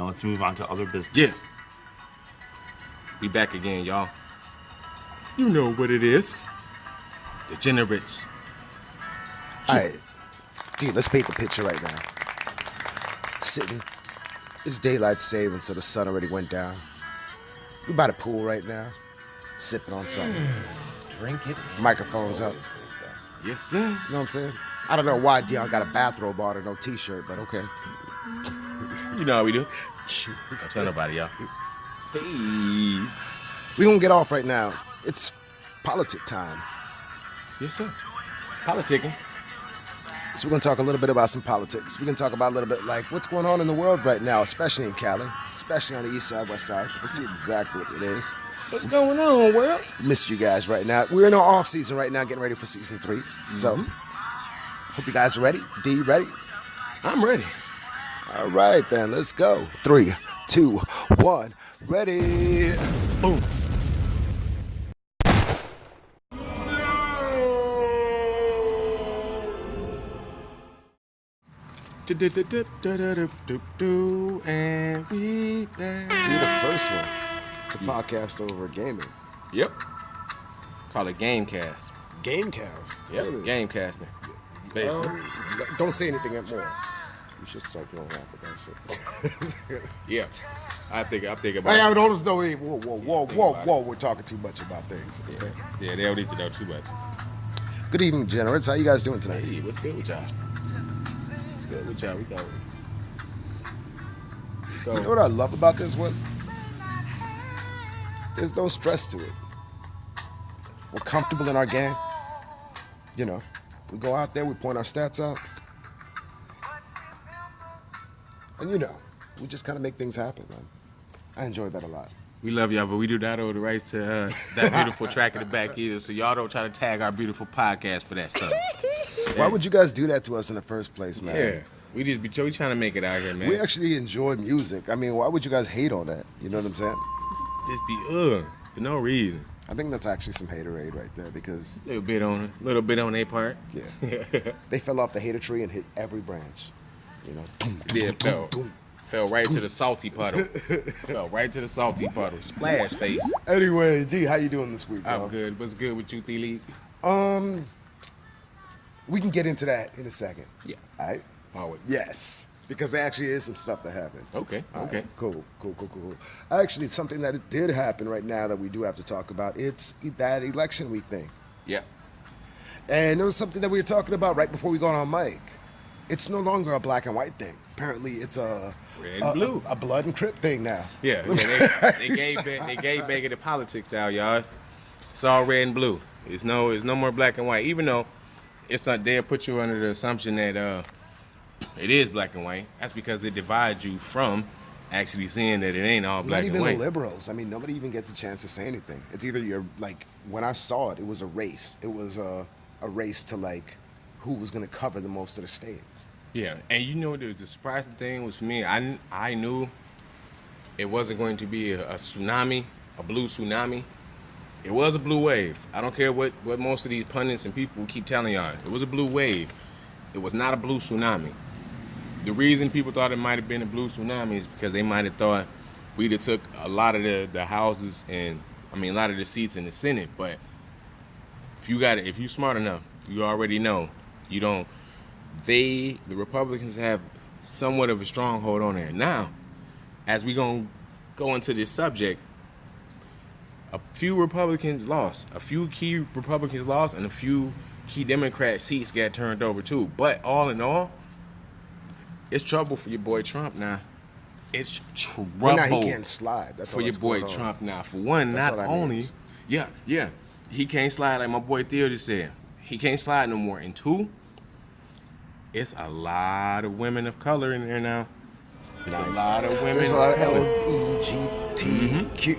Now let's move on to other business. Yeah. We back again, y'all. You know what it is. Degenerates. All right, D, let's paint the picture right now. Sitting, it's daylight saving, so the sun already went down. We by the pool right now, sipping on something. Drink it. Microphones up. Yes, sir. You know what I'm saying? I don't know why Dion got a bathrobe on and no t-shirt, but okay. You know how we do. Shoot. Don't tell nobody, y'all. Hey. We gonna get off right now. It's politic time. Yes, sir. Politicking. So we're gonna talk a little bit about some politics. We're gonna talk about a little bit like what's going on in the world right now, especially in Cali, especially on the east side, west side. We'll see exactly what it is. What's going on, world? Missed you guys right now. We're in our off season right now, getting ready for season 3. So, hope you guys are ready. D, you ready? I'm ready. All right, then, let's go. 3, 2, 1, ready. Boom. And we back. See, the first one to podcast over gaming. Yep. Call it Gamecast. Gamecast. Yep. Really? Gamecasting. Basically. Don't say anything more. You should start doing rap with that shit. Yeah. I think about Hey, it. I don't know. Whoa. We're talking too much about things. Okay? Yeah, they don't need to know too much. Good evening, Degenerates. How you guys doing tonight? Hey, what's good with y'all? What's good with y'all? We go. You know what I love about this one? There's no stress to it. We're comfortable in our game. You know, we go out there, we point our stats out. And you know, we just kind of make things happen, man. I enjoy that a lot. We love y'all, but we do not owe the rights to that beautiful track in the back either, so y'all don't try to tag our beautiful podcast for that stuff. Why would you guys do that to us in the first place, man? Yeah. We just be trying to make it out here, man. We actually enjoy music. I mean, why would you guys hate on that? You know what I'm saying? Just be for no reason. I think that's actually some haterade right there because Little bit on their part. yeah, they fell off the hater tree and hit every branch. You know, Yeah, fell right to the salty puddle. Fell right to the salty puddle. Splash face. Anyway, D, how you doing this week, bro? I'm good. What's good with you, T-League? We can get into that in a second. Yeah. All right? Always. Yes, because there actually is some stuff that happened. Okay. All Okay. right, cool. Actually, something that it did happen right now that we do have to talk about, it's that election week thing. Yeah. And there was something that we were talking about right before we got on mic. It's no longer a black and white thing. Apparently, it's a Red and blue. a blood and crip thing now. Yeah. They gave back into politics now, y'all. It's all red and blue. It's no more black and white. Even though it's not, they'll put you under the assumption that it is black and white. That's because it divides you from actually seeing that it ain't all black and white. Not even the liberals. I mean, nobody even gets a chance to say anything. It's either you're like, when I saw it, it was a race. It was a race to like who was going to cover the most of the state. Yeah, and you know the surprising thing was for me, I knew it wasn't going to be a tsunami, a blue tsunami. It was a blue wave. I don't care what most of these pundits and people keep telling y'all. It was a blue wave. It was not a blue tsunami. The reason people thought it might have been a blue tsunami is because they might have thought we'd have took a lot of the houses and a lot of the seats in the Senate. But if you're smart enough, you already know the Republicans have somewhat of a stronghold on there. Now, as we gonna go into this subject, a few Republicans lost. A few key Republicans lost, and a few key Democrat seats got turned over too. But all in all, it's trouble for your boy Trump now. It's trouble. Well, now he can't slide. That's for your boy Trump now. For one, that's not only, means. yeah, he can't slide like my boy Theo just said. He can't slide no more. And two, it's a lot of women of color in there now. It's a lot of women. There's a lot of LGBTQ.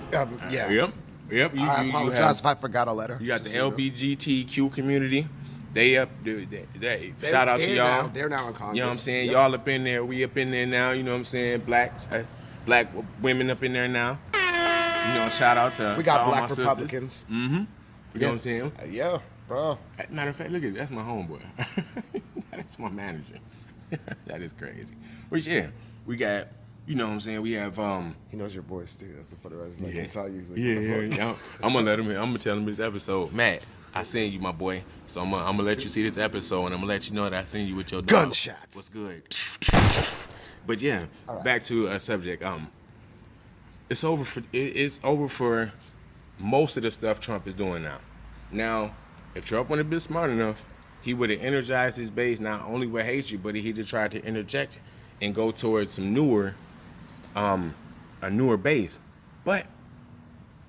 Yeah. Yep. I apologize if I forgot a letter. You got the LGBTQ community. They shout out to y'all. They're now in Congress. You know what I'm saying? Yep. Y'all up in there. We up in there now. You know what I'm saying? Black women up in there now. You know, shout out to we got to all black my Republicans. Sisters. Mm-hmm. You know what I'm saying? Yeah, bro. Matter of fact, look at that's my homeboy. That's my manager. That is crazy. Which we got You know what I'm saying? We have He knows your voice too. That's the funny part. It's like yeah. he saw you. He's like, Yeah. I'm gonna let him in. I'm gonna tell him this episode. Matt, I seen you, my boy. So I'm gonna let you see this episode, and I'm gonna let you know that I seen you with your dog. Gunshots. What's good? But yeah, back to a subject. It's over for most of the stuff Trump is doing now. Now, if Trump would have been smart enough, he would have energized his base not only with hatred, but he'd have tried to interject and go towards some a newer base. But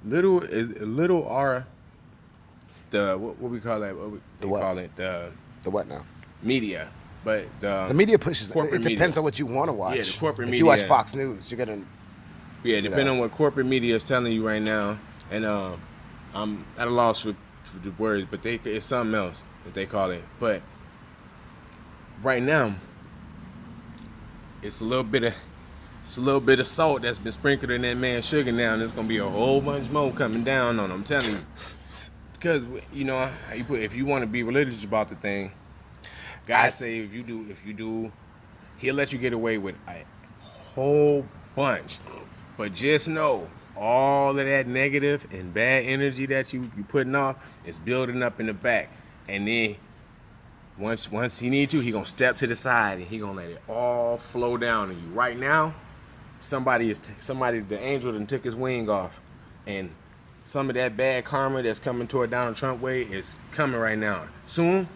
little are the what we call that? Call it the what now? media. But The media pushes. It depends on what you want to watch. Yeah, the corporate if media. you watch Fox News, you're gonna. Yeah, depending on what corporate media is telling you right now, and I'm at a loss for the words, but it's something else that they call it. But right now, it's a little bit of salt that's been sprinkled in that man's sugar now, and there's gonna be a whole bunch more coming down on him. I'm telling you, because if you want to be religious about the thing, God say if you do, He'll let you get away with a whole bunch. But just know, all of that negative and bad energy that you putting off is building up in the back. And then once he needs you, he gonna step to the side and he gonna let it all flow down on you. Right now, the angel done took his wing off, and some of that bad karma that's coming toward Donald Trump way is coming right now. Soon,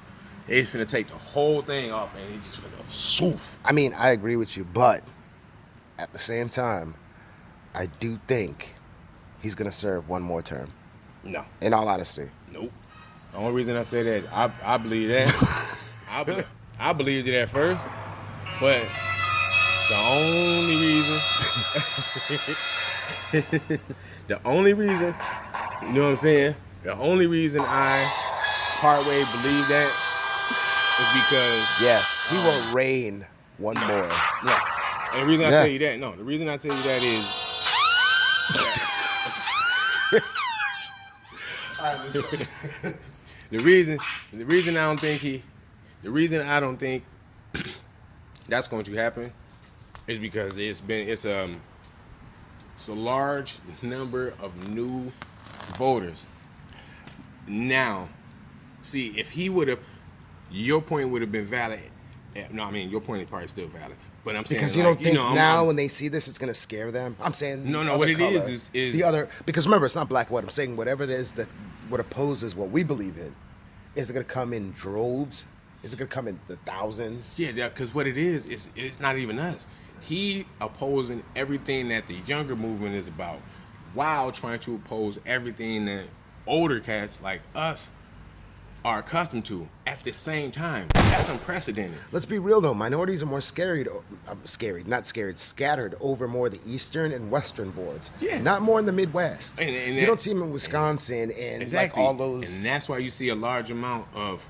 it's finna take the whole thing off and it's just finna soof. I mean, I agree with you, but at the same time, I do think he's gonna serve one more term. No. In all honesty. Nope. The only reason I say that, I believe that. I believed it at first, but the only reason, you know what I'm saying? The only reason I partway believe that is because yes, he will reign one more. No. And the reason I tell you that, the reason I tell you that is. The reason I don't think that's going to happen is because it's a large number of new voters. Now, see, if he would have, your point would have been valid. No, I mean your point is probably still valid. But I'm saying because you don't think now when they see this, it's gonna scare them. I'm saying no. What it is the other, because remember, it's not black and white. I'm saying whatever it is that what opposes what we believe in, is it gonna come in droves? Is it gonna come in the thousands? Yeah, because what it is it's not even us. He opposing everything that the younger movement is about, while trying to oppose everything that older cats like us are accustomed to at the same time. That's unprecedented. Let's be real though, minorities are more scattered over more the eastern and western boards. Yeah. Not more in the Midwest. And you don't see them in Wisconsin and exactly. Like all those. And that's why you see a large amount of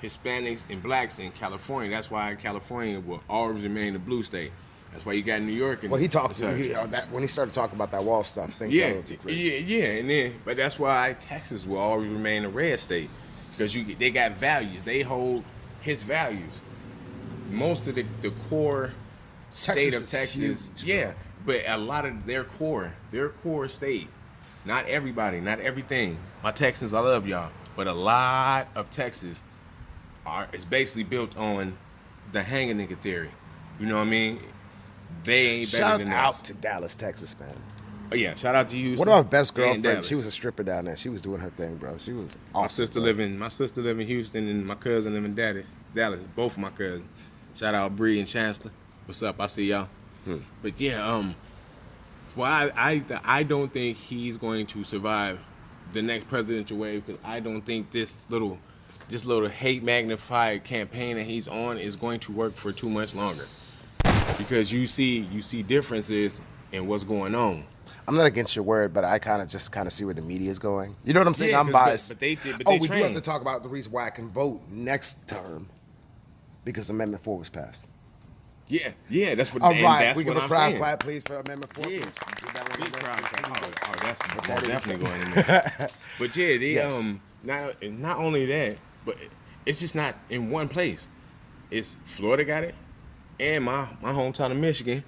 Hispanics and blacks in California. That's why California will always remain a blue state. That's why you got New York. And well, he talked when he started talking about that wall stuff. Things got a little too crazy. Yeah, but that's why Texas will always remain a red state. Because they got values. They hold his values. Most of the core state of Texas, huge, but a lot of their core state, not everybody, not everything. My Texans, I love y'all, but a lot of Texas is basically built on the hang a nigga theory. You know what I mean? They ain't better than us. Shout out to Dallas, Texas, man. Oh yeah, shout out to you. One of my best girlfriends, she was a stripper down there. She was doing her thing, bro. She was awesome. My sister live in Houston, and my cousin live in Dallas. Both of my cousins. Shout out Bree and Chancellor. What's up? I see y'all. But yeah, well, I don't think he's going to survive the next presidential wave, because I don't think this little hate magnified campaign that he's on is going to work for too much longer, because you see differences in what's going on. I'm not against your word, but I kind of see where the media is going. You know what I'm saying? I'm biased. But we do have to talk about the reason why I can vote next term, because Amendment 4 was passed. Yeah, that's what. All right, that's we give a crowd clap, please, for Amendment 4. Yeah, big crowd clap. That's definitely going in there. But yeah, they not only that, but it's just not in one place. It's Florida got it, and my hometown of Michigan.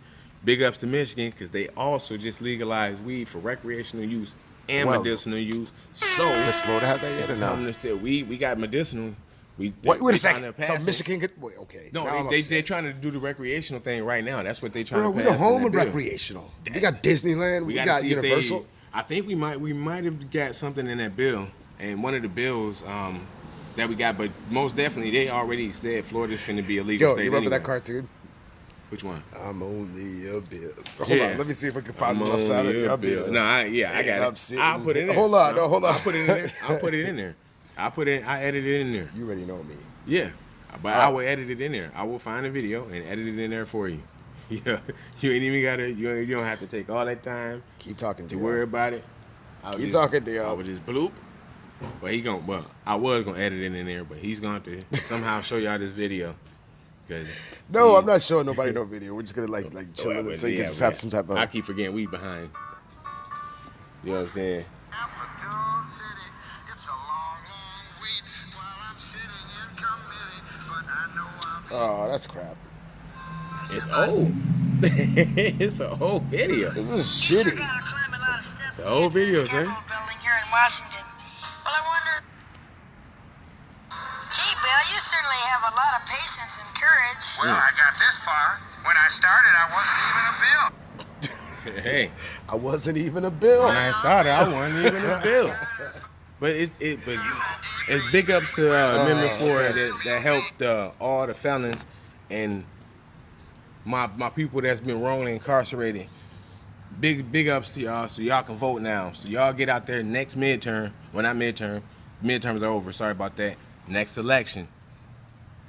big ups to Michigan because they also just legalized weed for recreational use and medicinal use. So does Florida have that yet? It's something that said we got medicinal. Wait a second. So Michigan could okay. No, they're trying to do the recreational thing right now. That's what they're trying to pass. We're the home of recreational. We got Disneyland. We got Universal. I think we might have got something in that bill, and one of the bills that we got, but most definitely they already said Florida's finna be a legal state. You remember anyway. that cartoon? Which one? I'm only a bill. Hold on, let me see if I can find the side of your bill. No, I got it. I'll put it in there. Hold on. I'll put it in there. I'll put it in there. I edit it in there. You already know me. Yeah, but I will edit it in there. I will find a video and edit it in there for you. Yeah, you ain't even gotta. You don't have to take all that time. Keep talking to worry about it. Keep talking to y'all. I would just bloop. But I was gonna edit it in there, but he's going to somehow show y'all this video. No, I'm not showing nobody no video. We're just gonna like chill in so you can just have some type of. I keep forgetting we behind. You know what I'm saying? Oh, that's crap. It's old. It's an old video. This is shitty. It's an old video, sir. Washington. Well, I wonder. Gee, Bill, you certainly have a lot of patience and courage. Well, I got this far. When I started, I wasn't even a bill. Hey, I wasn't even a bill. When I started, I wasn't even a bill. But it's big ups to Amendment 4 that helped all the felons and my people that's been wrongly incarcerated. Big ups to y'all, so y'all can vote now. So y'all get out there next midterm. Well, not midterm. Midterms are over. Sorry about that. Next election,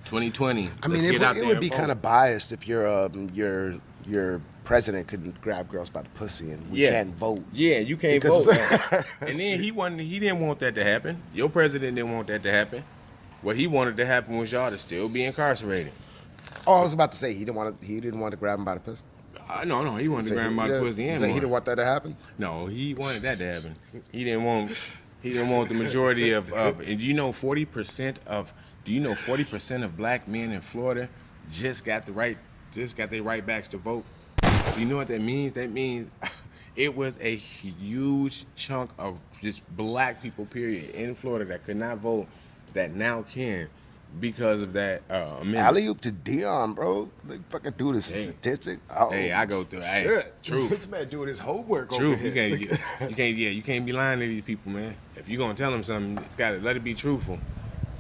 2020. I mean, it would be kind of biased if your president couldn't grab girls by the pussy and we can't vote. Yeah, you can't vote. And then he didn't want that to happen. Your president didn't want that to happen. What he wanted to happen was y'all to still be incarcerated. Oh, I was about to say he didn't want to grab him by the pussy. No, he wanted to grab him by the pussy. He didn't want that to happen. No, he wanted that to happen. He didn't want the majority of. And do you know 40% of black men in Florida just got their right backs to vote? Do you know what that means? That means it was a huge chunk of just black people, period, in Florida that could not vote that now can because of that amendment. Alley-oop to Dion, bro. Like, fucking do the statistics. Oh, hey, I go through. Hey, shit. Truth. This man doing his homework Truth. over here. You can't be lying to these people, man. If you're gonna tell them something, it's gotta let it be truthful.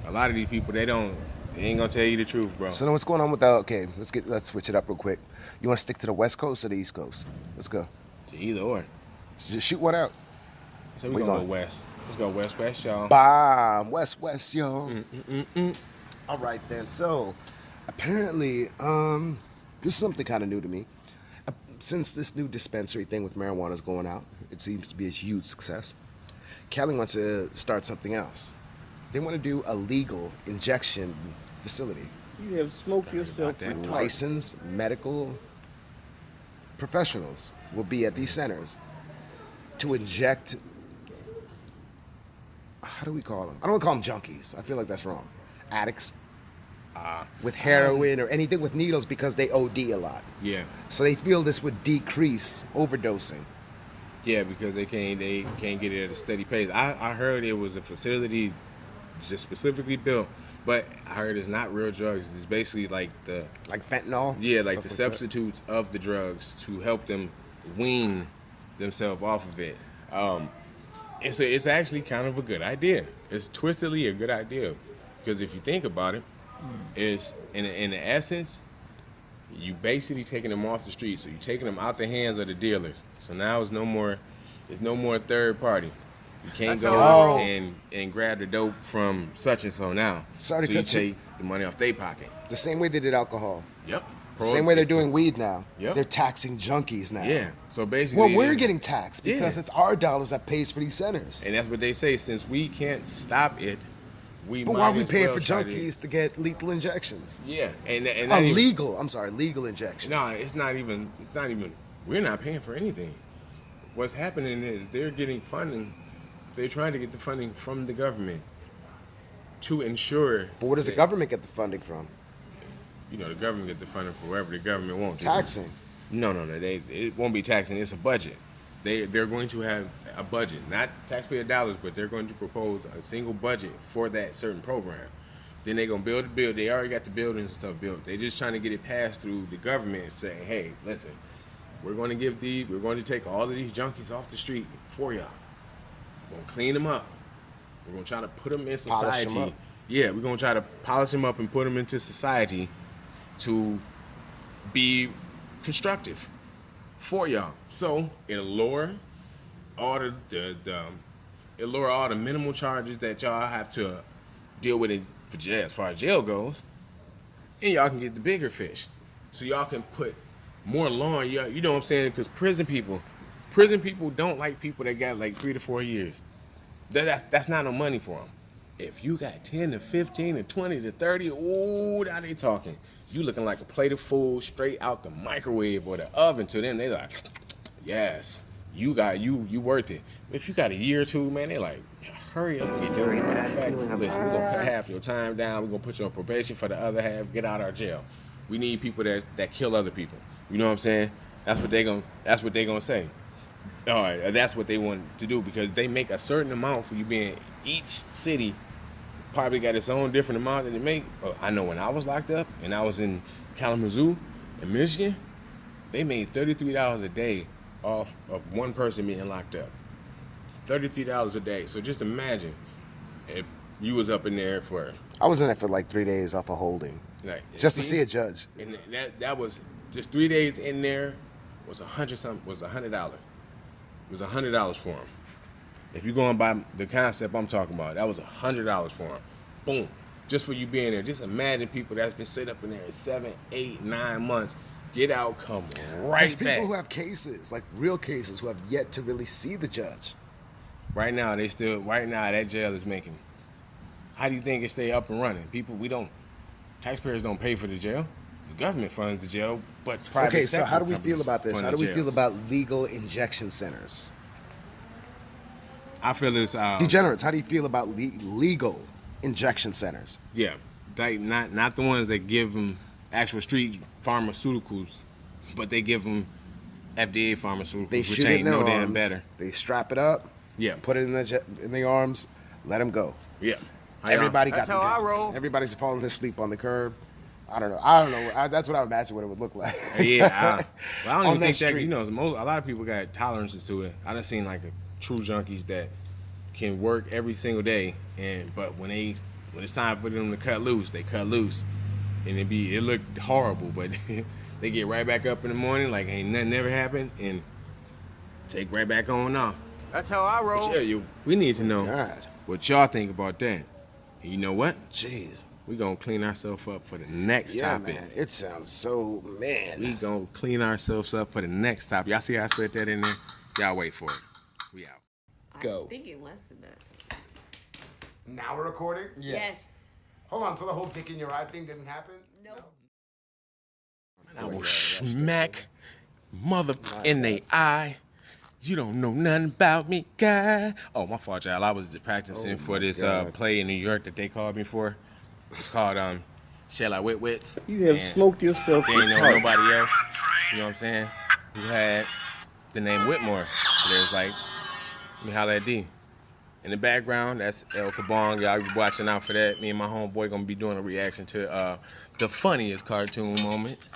A lot of these people, they ain't gonna tell you the truth, bro. So now what's going on with that? Okay, let's switch it up real quick. You want to stick to the West Coast or the East Coast? Let's go. To either or. So just shoot one out. So we're gonna go west. Let's go west, y'all. Bomb, west, y'all. All right then. So apparently, this is something kind of new to me. Since this new dispensary thing with marijuana is going out, it seems to be a huge success. Cali wants to start something else. They want to do a legal injection facility. You have smoked yourself. Licensed medical professionals will be at these centers to inject. How do we call them? I don't want to call them junkies. I feel like that's wrong. Addicts with heroin or anything with needles because they OD a lot. Yeah. So they feel this would decrease overdosing. Yeah, because they can't get it at a steady pace. I heard it was a facility just specifically built, but I heard it's not real drugs. It's basically like fentanyl. Yeah, like the substitutes of the drugs to help them wean themselves off of it. It's actually kind of a good idea. It's twistedly a good idea because if you think about it, it's in the essence, you basically taking them off the street. So you're taking them out the hands of the dealers. So now it's no more third party. You can't go and grab the dope from such and so now. Sorry to so you cut you. take the money off their pocket. The same way they did alcohol. Yep. The same way they're doing weed now. Yep. They're taxing junkies now. Yeah. So basically, well, we're getting taxed because it's our dollars that pays for these centers. And that's what they say. Since we can't stop it, but why are we paying for junkies to get lethal injections? Yeah, and legal injections. No, it's not even. We're not paying for anything. What's happening is they're getting funding. They're trying to get the funding from the government to ensure. But where does the government get the funding from? You know, the government gets the funding from wherever the government wants. Taxing. No. It won't be taxing. It's a budget. They're going to have a budget, not taxpayer dollars, but they're going to propose a single budget for that certain program. Then they're gonna build the building. They already got the buildings and stuff built. They're just trying to get it passed through the government, saying, "Hey, listen, we're going to take all of these junkies off the street for y'all. We're gonna clean them up. We're gonna try to put them in society. Polish them up. Yeah, we're gonna try to polish them up and put them into society to be constructive for y'all. So it'll lower all it'll lower all the minimal charges that y'all have to deal with it for jail, as far as jail goes, and y'all can get the bigger fish. So y'all can put more law on you know what I'm saying? Because prison people don't like people that got like 3 to 4 years. That's not no money for them. If you got 10 to 15 to 20 to 30, ooh, now they talking. You looking like a plate of food straight out the microwave or the oven. To them, they like, yes, you worth it. If you got a year or two, man, they like, hurry up and get done. Matter of fact, listen, we're gonna cut half your time down. We're gonna put you on probation for the other half. Get out of our jail. We need people that kill other people. You know what I'm saying? That's what they gonna say. All right, that's what they want to do, because they make a certain amount for you being. Each city probably got its own different amount that they make. I know when I was locked up and I was in Kalamazoo in Michigan, they made $33 a day off of one person being locked up. $33 a day. So just imagine if you was up in there for. I was in there for like 3 days off of holding, like, just to see a judge. And that was just 3 days in there was $100 It was $100 for them. If you're going by the concept I'm talking about, that was $100 for them. Boom. Just for you being there. Just imagine people that's been sitting up in there 7, 8, 9 months. Get out, come right There's back. people who have cases, like real cases, who have yet to really see the judge. Right now, that jail is making. How do you think it stay up and running? Taxpayers don't pay for the jail. The government funds the jail, but private Okay, so sector how do we companies feel about this? fund How do the we feel jails. about legal injection centers? I feel it's Degenerates, how do you feel about legal injection centers? yeah, like not the ones that give them actual street pharmaceuticals, but they give them FDA pharmaceuticals, They which shoot it in ain't their no damn arms. better. They strap it up. Yeah. Put it in the arms. Let them go. Yeah. Everybody got That's the how I guns. roll. Everybody's falling asleep on the curb. I don't know. That's what I would imagine what it would look like. Yeah, I don't On even that think that, street. a lot of people got tolerances to it. I done seen like true junkies that can work every single day, but when it's time for them to cut loose, they cut loose, and it look horrible, but they get right back up in the morning like ain't nothing ever happened, and take right back on off. That's how I roll. But yeah, we need to know God. what y'all think about that. And you know what? Jeez. We gonna clean ourselves up for the next Yeah, topic. man. It sounds so, man. We gonna clean ourselves up for the next topic. Y'all see how I slid that in there? Y'all wait for it. We out. I'm thinking less than that. Now we're recording? Yes. Hold on, so the whole dick in your eye thing didn't happen? No. I will smack mother in the eye. You don't know nothing about me, guy. Oh, my fault, y'all. I was just practicing for this play in New York that they called me for. It's called Shall I Wit Wits. You have smoked yourself They ain't know nobody else, you know what I'm saying, who had the name Whitmore. So they was like, let me holler at D. In the background, that's El Kabong. Y'all be watching out for that. Me and my homeboy gonna be doing a reaction to the funniest cartoon moments,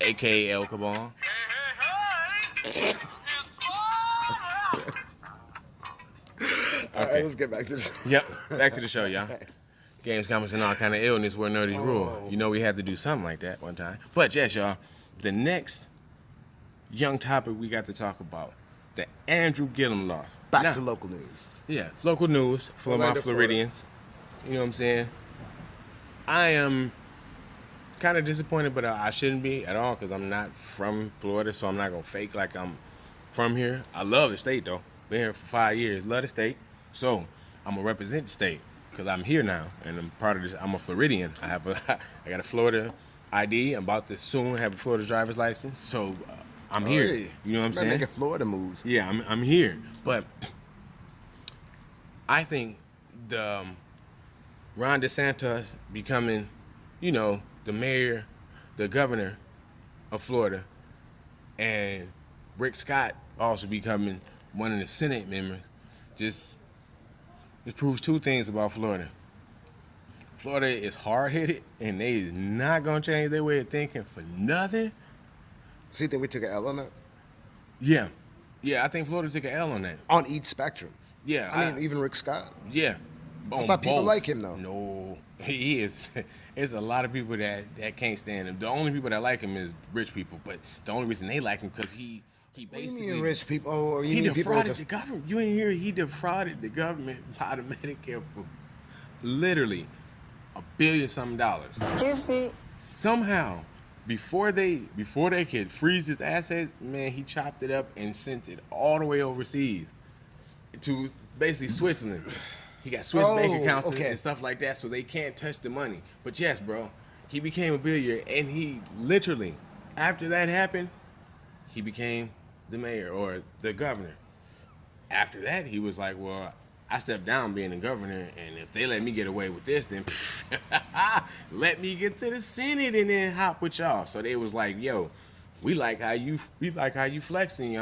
aka El Kabong. All right, let's get back to this. Yep, back to the show, y'all. Games, comments, and all kind of illness were nerdy rule. You know we had to do something like that one time. But yes, y'all, the next young topic we got to talk about, the Andrew Gillum law. Back Now, to local news. yeah, local news for my Orlando, Florida. Floridians. You know what I'm saying? I am kind of disappointed, but I shouldn't be at all because I'm not from Florida, so I'm not going to fake like I'm from here. I love the state, though. Been here for 5 years. Love the state. So I'm going to represent the state because I'm here now, and I'm part of this. I'm a Floridian. I got a Florida ID. I'm about to soon have a Florida driver's license, so I'm here. Hey, You know what I'm saying? Making Florida moves. Yeah, I'm here. But I think the Ron DeSantis becoming, the mayor, the governor of Florida, and Rick Scott also becoming one of the Senate members, just proves two things about Florida. Florida is hard-headed, and they is not going to change their way of thinking for nothing. So you think we took an L on that? Yeah. Yeah, I think Florida took an L on that. On each spectrum. Yeah. I mean, even Rick Scott. Yeah. I thought people like him, though. No, he is. There's a lot of people that can't stand him. The only people that like him is rich people, but the only reason they like him because he basically... What do you mean rich people? Oh, you he mean people defrauded just... the government. You ain't hear he defrauded the government by the Medicare for literally $1 billion-something. Excuse me. Somehow, before they could freeze his assets, man, he chopped it up and sent it all the way overseas to basically Switzerland. He got Swiss bank accounts and stuff like that, so they can't touch the money. But yes, bro, he became a billionaire, and he literally, after that happened, he became the mayor or the governor. After that, he was like, well, I stepped down being the governor, and if they let me get away with this, then let me get to the Senate and then hop with y'all. So they was like, yo, we like how you flexing,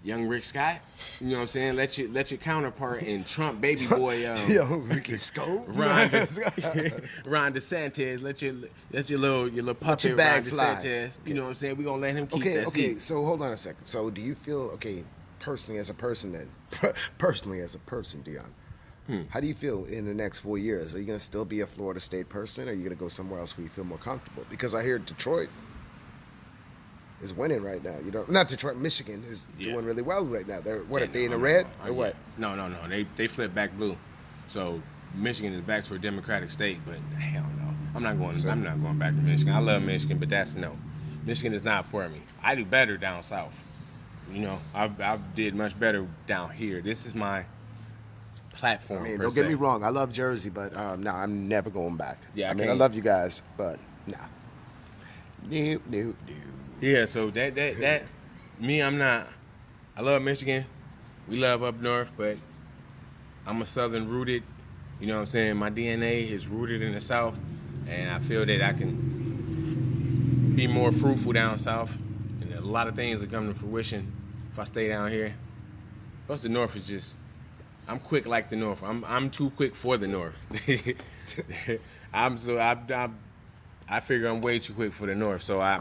young Rick Scott. You know what I'm saying? Let your counterpart in Trump baby boy Ricky Scope. Ron DeSantis, let your little puppet bag Ron fly. DeSantis. You know what I'm saying? We're gonna let him keep that seat. Okay, so hold on a second. So do you feel, personally as a person, Dion, how do you feel in the next 4 years? Are you going to still be a Florida State person, or are you going to go somewhere else where you feel more comfortable? Because I hear Detroit is winning right now. Not Detroit, Michigan is doing really well right now. They're are they in the red or what? No. They flipped back blue. So Michigan is back to a Democratic state, but hell no. I'm not going back to Michigan. I love Michigan, but that's no. Michigan is not for me. I do better down south. I did much better down here. This is my platform. I mean, don't get me wrong. I love Jersey, but no, I'm never going back. Yeah, I love you guys, but nah. No. Yeah, so that me, I'm not. I love Michigan. We love up north, but I'm a Southern rooted. You know what I'm saying? My DNA is rooted in the South, and I feel that I can be more fruitful down south. And a lot of things are coming to fruition if I stay down here. Plus, the North is just. I'm quick like the North. I'm too quick for the North. I figure I'm way too quick for the North, so I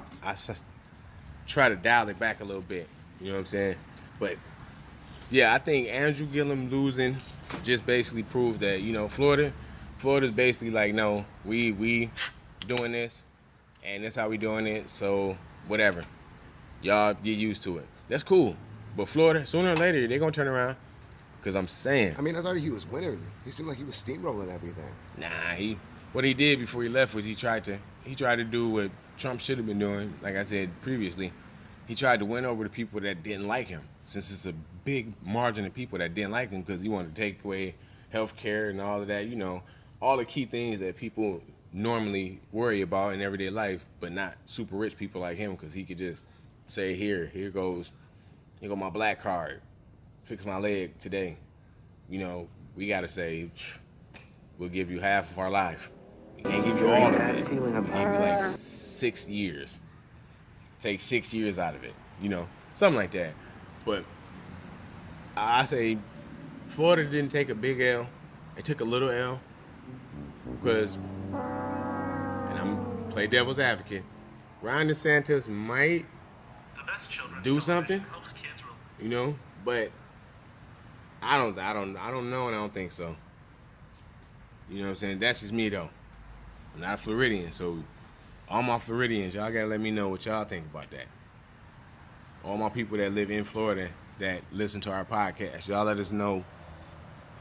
try to dial it back a little bit. You know what I'm saying? But yeah, I think Andrew Gillum losing just basically proved that Florida's basically like, no, we doing this, and that's how we doing it. So whatever, y'all get used to it. That's cool. But Florida, sooner or later, they're gonna turn around. Cause I'm saying. I mean, I thought he was winning. He seemed like he was steamrolling everything. Nah, what he did before he left was he tried to do what Trump should have been doing. Like I said previously, he tried to win over the people that didn't like him. Since it's a big margin of people that didn't like him, because he wanted to take away health care and all of that. All the key things that people normally worry about in everyday life, but not super rich people like him, because he could just say, here goes my black card. Fix my leg today. We gotta say, we'll give you half of our life. We can't give you all of it. We give you like 6 years. Take 6 years out of it. Something like that. But I say Florida didn't take a big L. They took a little L. Because, and I'm play devil's advocate, Ron DeSantis might do something. But I don't know, and I don't think so. You know what I'm saying? That's just me, though. I'm not a Floridian, so all my Floridians, y'all gotta let me know what y'all think about that. All my people that live in Florida that listen to our podcast, y'all let us know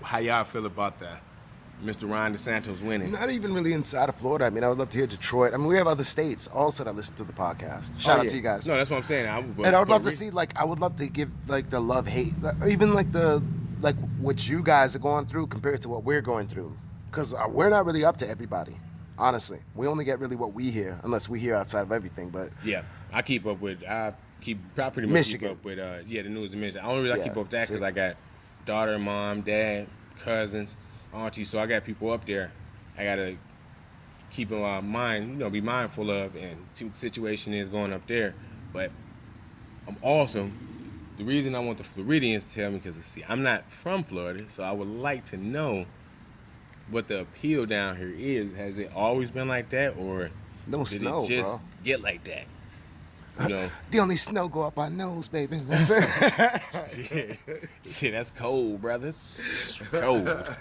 how y'all feel about that. Mr. Ron DeSantis winning. Not even really inside of Florida. I mean, I would love to hear Detroit. I mean, we have other states also that listen to the podcast. Shout out to you guys. No, that's what I'm saying. I would love to see, I would love to give, the love-hate, even, what you guys are going through compared to what we're going through. Because we're not really up to everybody, honestly. We only get really what we hear, unless we hear outside of everything, but... Yeah, I pretty much keep up with, the news in Michigan. I only really keep up with that because I got daughter, mom, dad, cousins, auntie, so I got people up there I gotta keep in mind, be mindful of, and see what the situation is going up there. But also, the reason I want the Floridians to tell me, because see, I'm not from Florida, so I would like to know what the appeal down here is. Has it always been like that, or No did snow, it just bro. get like that? You know, The only snow go up our nose, baby. That's it. shit, that's cold, brother. It's cold,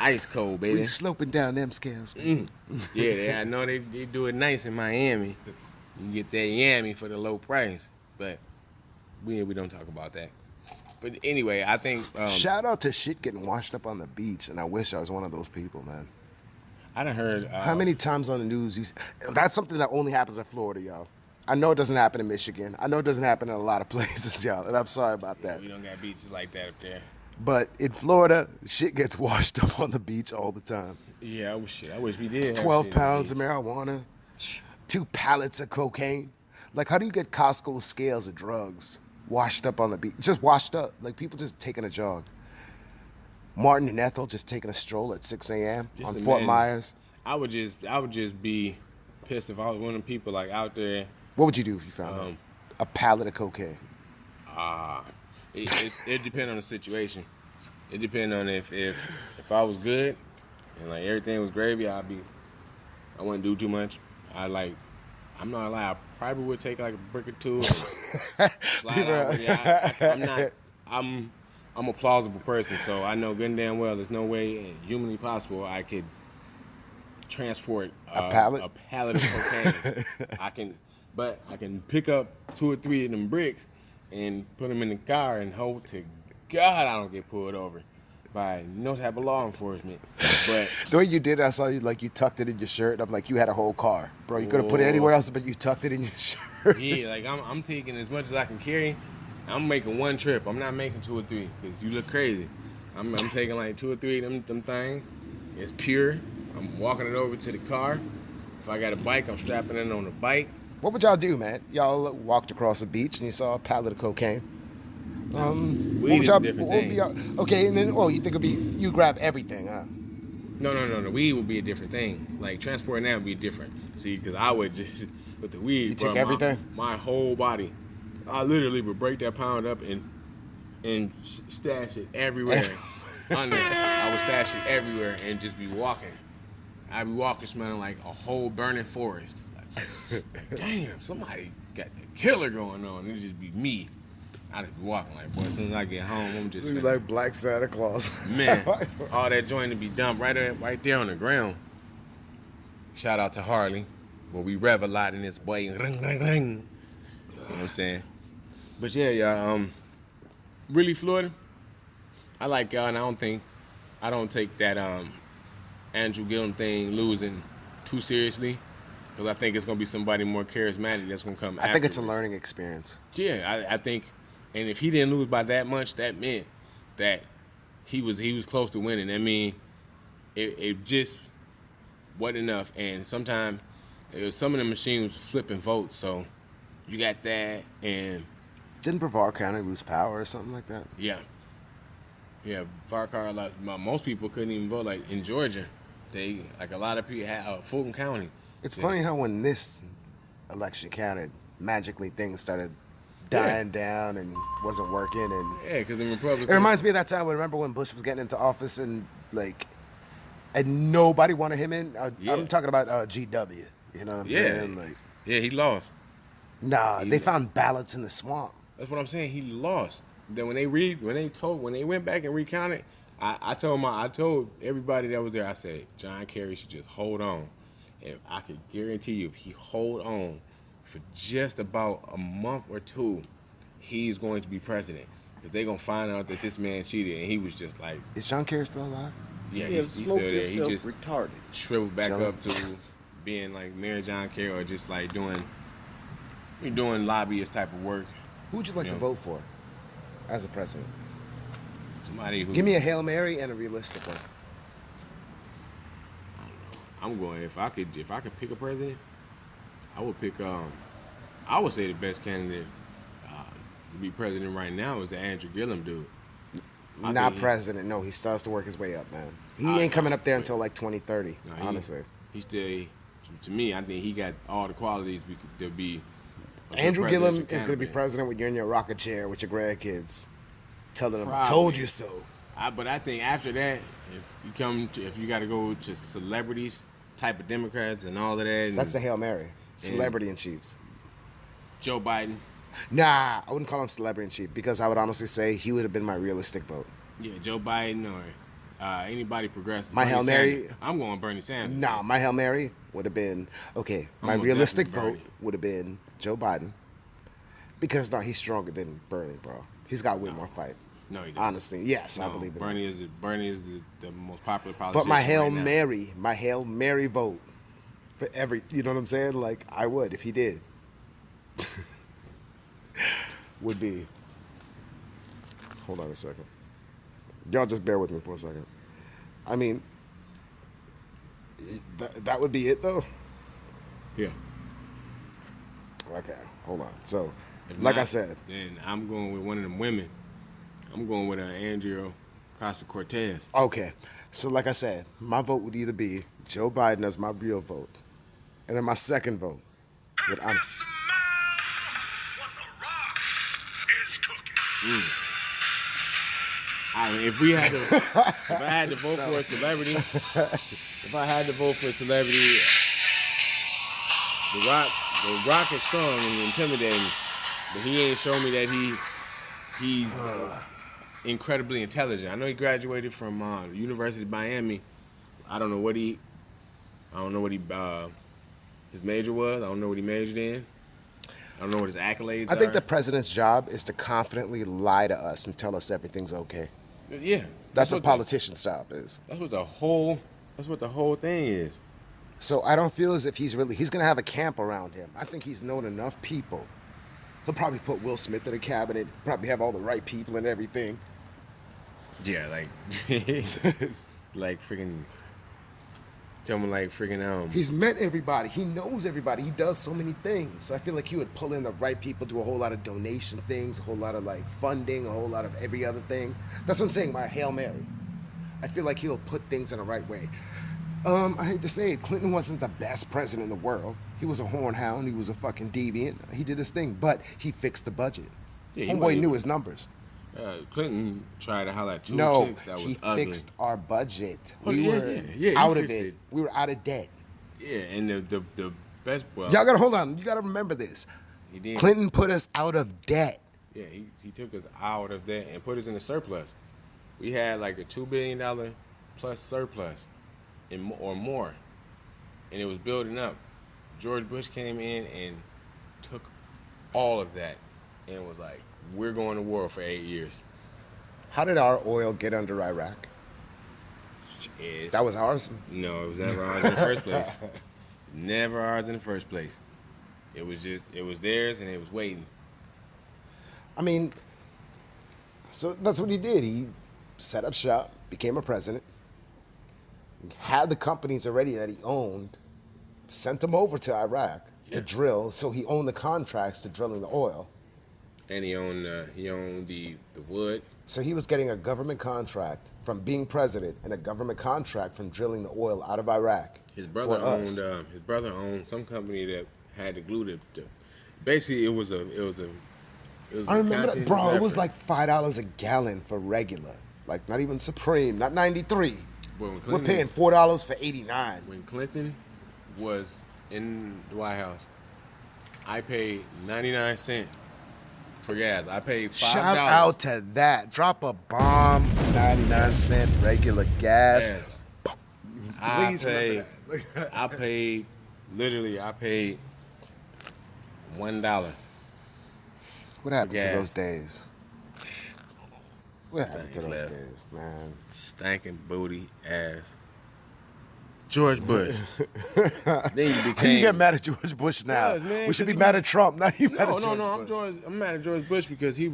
ice cold, baby. We sloping down them scales, baby. Yeah, I know they do it nice in Miami. You can get that yammy for the low price, but we don't talk about that. But anyway, I think Shout out to shit getting washed up on the beach, and I wish I was one of those people, man. I done heard How many times on the news that's something that only happens in Florida, y'all. I know it doesn't happen in Michigan. I know it doesn't happen in a lot of places, y'all, and I'm sorry about that. we don't got beaches like that up there. But in Florida, shit gets washed up on the beach all the time. Yeah, I wish we did. 12 pounds of marijuana, 2 pallets of cocaine. Like, how do you get Costco scales of drugs washed up on the beach? Just washed up. Like, people just taking a jog. Martin and Ethel just taking a stroll at 6 a.m. Just on imagine. Fort Myers. I would just be pissed if I was one of them people like out there. What would you do if you found out? A pallet of cocaine. It depends on the situation. It depends on if I was good and like everything was gravy, I wouldn't do too much. I'm not gonna lie, I probably would take like a brick or two and slide out with it. I'm a plausible person, so I know good and damn well there's no way humanly possible I could transport a pallet of cocaine. I can pick up 2 or 3 of them bricks and put them in the car and hope to God I don't get pulled over by no type of law enforcement. But the way you did it, I saw you like you tucked it in your shirt. I'm like, you had a whole car, bro. You could have put it anywhere else, but you tucked it in your shirt. Yeah, like I'm taking as much as I can carry. I'm making one trip. I'm not making 2 or 3 because you look crazy. I'm taking like 2 or 3 of them things. It's pure. I'm walking it over to the car. If I got a bike, I'm strapping it on the bike. What would y'all do, man? Y'all walked across the beach and you saw a pallet of cocaine. Weed is a different thing. Okay, and then you think it'd be you grab everything, huh? No. Weed would be a different thing. Like transporting that would be different. See, because I would just with the weed. You take everything. My whole body. I literally would break that pound up and stash it everywhere. I would stash it everywhere and just be walking. I'd be walking smelling like a whole burning forest. Like, damn, somebody got the killer going on. It'd just be me. I'd just be walking like, boy, as soon as I get home, I'm just like Black Santa Claus. Man, all that joint to be dumped right there on the ground. Shout out to Harley. Well, we rev a lot in this boy. Ring, ring, ring. You know what I'm saying? But yeah, y'all, really Florida, I like y'all, and I don't take that Andrew Gillum thing losing too seriously, because I think it's gonna be somebody more charismatic that's gonna come. I think it's a learning experience. Yeah, I think, and if he didn't lose by that much, that meant that he was close to winning. I mean, it just wasn't enough, and sometimes some of the machines was flipping votes, so you got that, and didn't Brevard County lose power or something like that? Yeah, Varcar, like most people couldn't even vote. Like in Georgia, they like a lot of people had Fulton County. It's funny how when this election counted, magically things started dying down and wasn't working. And yeah, because the Republicans. It reminds me of that time. Remember when Bush was getting into office and nobody wanted him in. I'm talking about GW. You know what I'm saying? Like, yeah, he lost. Nah, they found ballots in the swamp. That's what I'm saying. He lost. Then when they went back and recounted, I told everybody that was there, I said, John Kerry should just hold on. And I could guarantee you, if he hold on for just about a month or 2, he's going to be president. Because they're going to find out that this man cheated, and he was just like... Is John Kerry still alive? Yeah, he's still there. He just retarded. Shriveled back up to being like Mayor John Kerry, or just like doing lobbyist type of work. Who would you like to vote for as a president? Somebody who... Give me a Hail Mary and a realistic one. I'm going, if I could pick a president, I would pick I would say the best candidate to be president right now is the Andrew Gillum dude. Not president, no, he starts to work his way up, man. He ain't coming up there until like 2030, honestly. He still, to me, I think he got all the qualities to be Andrew Gillum is going to be president when you're in your rocker chair with your grandkids, telling them, "I told you so." But I think after that, if you got to go to celebrities, type of Democrats and all of that. That's the Hail Mary. Celebrity in chiefs. Joe Biden. Nah, I wouldn't call him celebrity in chief because I would honestly say he would have been my realistic vote. Yeah, Joe Biden or anybody progressive. My Hail Mary. I'm going Bernie Sanders. Nah, my Hail Mary would have been, okay, my realistic vote would have been Joe Biden. Because, no, he's stronger than Bernie, bro. He's got way more fight. No, he doesn't. Honestly, yes, I believe it. Bernie is the most popular politician. But my Hail Mary vote for you know what I'm saying? Like, I would if he did. Would be. Hold on a second. Y'all just bear with me for a second. I mean, that would be it, though? Yeah. Okay, hold on. So, like I said. Then I'm going with one of them women. I'm going with Andrea Ocasio-Cortez. Okay, so like I said, my vote would either be Joe Biden as my real vote, and then my second vote would What the Rock is cooking. I mean, if I had to vote for a celebrity, The Rock is strong and intimidating, but he ain't shown me that he's incredibly intelligent. I know he graduated from the University of Miami. I don't know what his major was. I don't know what he majored in. I don't know what his accolades are. I think the president's job is to confidently lie to us and tell us everything's okay. Yeah. That's what a politician's job is. That's what the whole thing is. So I don't feel as if he's going to have a camp around him. I think he's known enough people. He'll probably put Will Smith in a cabinet, probably have all the right people and everything. Yeah, like freaking, someone like freaking, He's met everybody. He knows everybody. He does so many things. So I feel like he would pull in the right people, do a whole lot of donation things, a whole lot of like funding, a whole lot of every other thing. That's what I'm saying, my Hail Mary. I feel like he'll put things in the right way. I hate to say it, Clinton wasn't the best president in the world. He was a hornhound. He was a fucking deviant. He did his thing, but he fixed the budget. Yeah, Homeboy knew his numbers. Clinton tried to holler at two chicks that was ugly. No, he fixed our budget. We were out of it. We were out of debt. Yeah, and the best... Well, y'all gotta hold on. You gotta remember this. He did. Clinton put us out of debt. Yeah, he took us out of debt and put us in a surplus. We had like a $2 billion plus surplus or more, and it was building up. George Bush came in and took all of that and was like, we're going to war for 8 years. How did our oil get under Iraq? That was ours? No, it was never ours in the first place. Never ours in the first place. It was theirs and it was waiting. I mean, so that's what he did. He set up shop, became a president, had the companies already that he owned, sent them over to Iraq to drill, so he owned the contracts to drilling the oil. And he owned the wood. So he was getting a government contract from being president and a government contract from drilling the oil out of Iraq. His brother owned some company that had the glue to basically it was I remember that, bro. It was like $5 a gallon for regular, like not even Supreme, not 93. We're paying $4 for 89. When Clinton was in the White House, I paid 99 cents for gas. I paid $5. Shout out to that. Drop a bomb, 99 cent regular gas. Please remember that. I paid $1. What happened to those days? What happened to those days, man? Stankin' booty ass. George Bush. Then you became... You get mad at George Bush now. We should be mad at Trump. Not you mad at George Bush. I'm mad at George Bush because he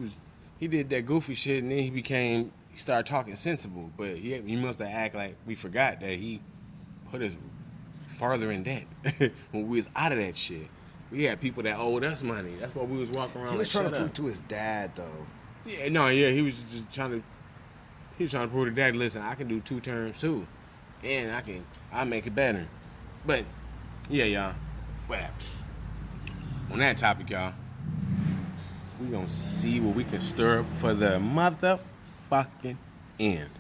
did that goofy shit and then he started talking sensible. But he must have acted like we forgot that he put us farther in debt when we was out of that shit. We had people that owed us money. That's why we was walking around. He was trying to prove to his dad though. He was just trying to prove to dad, listen, I can do 2 terms too. And I make it better. But yeah, y'all. Whatever. On that topic, y'all, we gonna see what we can stir up for the motherfucking end.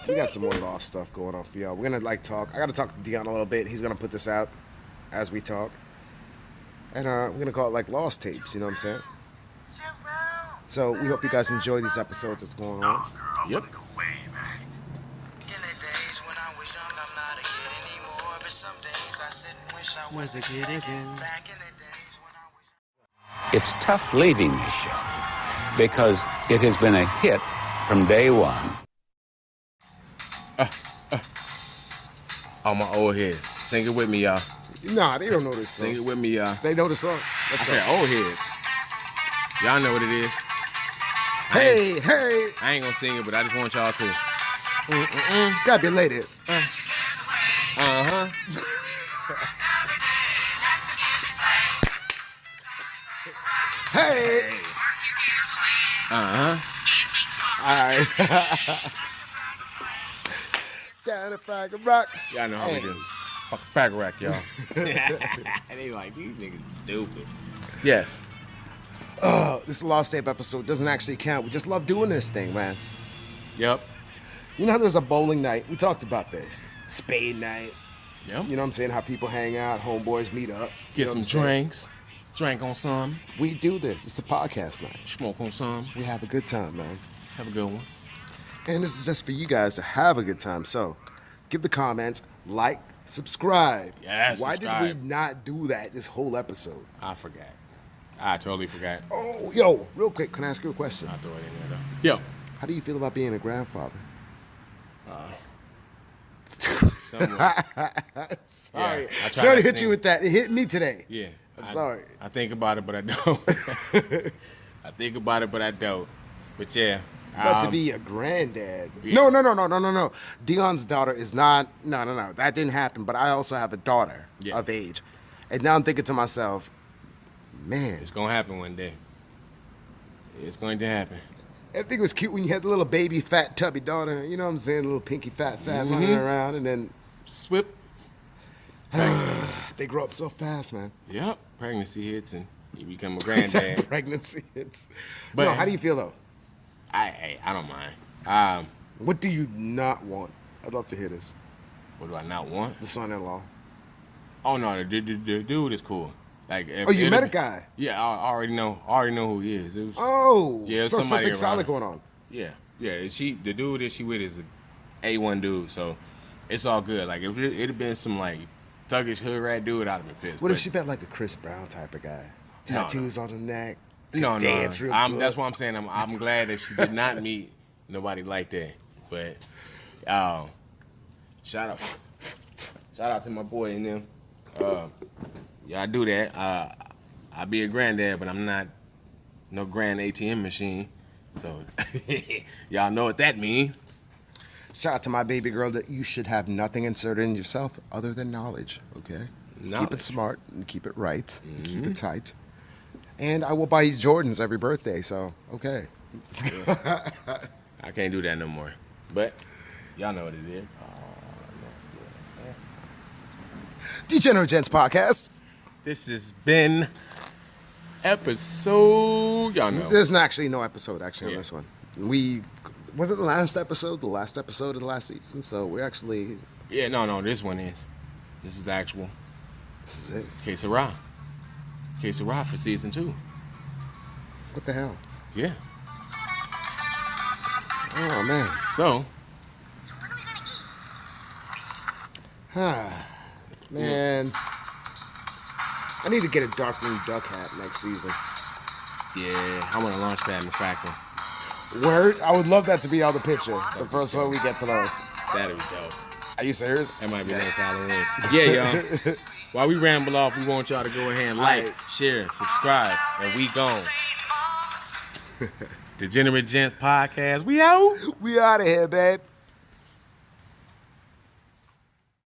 We got some more Lost stuff going on for y'all. We're gonna talk. I gotta talk to Dion a little bit. He's gonna put this out as we talk. And we're gonna call it Lost tapes, you know what I'm saying? So we hope you guys enjoy these episodes that's going on. Yep. It's tough leaving this show because it has been a hit from day one. All my old heads. Sing it with me, y'all. Nah, they don't know this song. Sing it with me, y'all. They know the song. I said old heads. Y'all know what it is. Hey. I ain't gonna sing it, but I just want y'all to. Grab your lady. Uh-huh. Hey. Uh-huh. All right. Down the Fraggle Rock. Y'all know how we do. Fuck the Fraggle Rack, y'all. They like, these niggas stupid. Yes. This Lost Tape episode doesn't actually count. We just love doing this thing, man. Yep. You know how there's a bowling night? We talked about this. Spade night. Yep. You know what I'm saying? How people hang out, homeboys meet up. Get some drinks. Drink on some. We do this. It's the podcast night. Smoke on some. We have a good time, man. Have a good one. And this is just for you guys to have a good time. So, give the comments, like, subscribe. Yes, Why subscribe. did we not do that this whole episode? I forgot. I totally forgot. Oh, yo, real quick, can I ask you a question? I'll throw it in there, though. Yo. How do you feel about being a grandfather? Sorry. Yeah, sorry to hit you with that. It hit me today. Yeah. I'm sorry. I think about it, but I don't. I think about it, but I don't. But yeah. But to be a granddad. Yeah. No. Dion's daughter is not. No. That didn't happen. But I also have a daughter of age. And now I'm thinking to myself, man. It's going to happen one day. It's going to happen. I think it was cute when you had the little baby, fat, tubby daughter. You know what I'm saying? Little pinky, fat, running around. And then. Swip. They grow up so fast, man. Yep. Pregnancy hits and you become a granddad. Pregnancy hits. But no, how do you feel, though? I don't mind. What do you not want? I'd love to hear this. What do I not want? The son-in-law. Oh, no. The dude is cool. Like, you met a guy? Yeah, I already know who he is. It was, yeah, it was so somebody something solid going on. Yeah. The dude that she with is an A1 dude, so it's all good. Like, if it had been some, thuggish hood rat dude, I'd have been pissed. What if she bet a Chris Brown type of guy? Tattoos on the neck. No. Dance real good. That's what I'm saying. I'm glad that she did not meet nobody like that. But, shout out to my boy and them. Yeah, I do that. I be a granddad, but I'm not no grand ATM machine. So y'all know what that means. Shout out to my baby girl that you should have nothing inserted in yourself other than knowledge, okay? Knowledge. Keep it smart and keep it right and keep it tight. And I will buy you Jordans every birthday, so okay. I can't do that no more. But y'all know what it is. Degenerate Gents Podcast. This has been episode. Y'all know. There's actually no episode on this one. Was it the last episode? The last episode of the last season. So we're actually. Yeah, no. This one is. This is the actual. This is it. Que Sera for season 2. What the hell? Yeah. Oh man. So. Man. I need to get a Darkwing Duck hat next season. Yeah, I want to launch pad McCracken. Word? I would love that to be on the picture. The first one we get for those. That'd be dope. Are you serious? That might be next Halloween. Yeah, y'all. While we ramble off, we want y'all to go ahead and like, share, subscribe, and we gone. Degenerate Gents Podcast. We out. We out of here, babe.